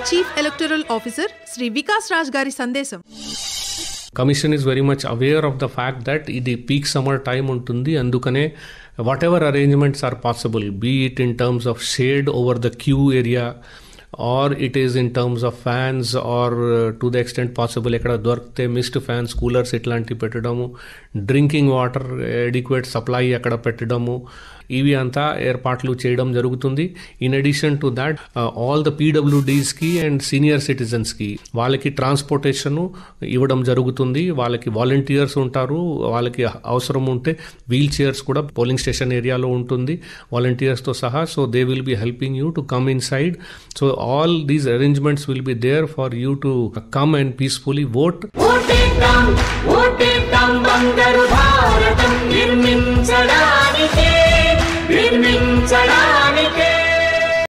Chief electoral officer Shri Vikas Raj గారి సందేశం. Commission is very much aware of the fact that ఇది peak summer time ఉంటుంది. అందుకనే whatever arrangements are possible, be it in terms of shade over the queue area or it is in terms of fans or to the extent possible ఎక్కడ దొరికితే Mist fans, coolers ఇట్లాంటివి పెట్టడము, drinking water adequate supply అక్కడ పెట్టడము, ఇవి అంతా ఏర్పాట్లు చేయడం జరుగుతుంది. In addition to that all the పీడబ్ల్యూడీస్కి అండ్ సీనియర్ సిటిజన్స్కి వాళ్ళకి ట్రాన్స్పోర్టేషన్ ఇవ్వడం జరుగుతుంది. వాళ్ళకి వాలంటీర్స్ ఉంటారు. వాళ్ళకి అవసరం ఉంటే వీల్ చైర్స్ కూడా పోలింగ్ స్టేషన్ ఏరియాలో ఉంటుంది వాలంటీర్స్తో సహా. So they will be helping you to come inside. So all these arrangements will be there for you to come and peacefully vote. నిర్మించడానికి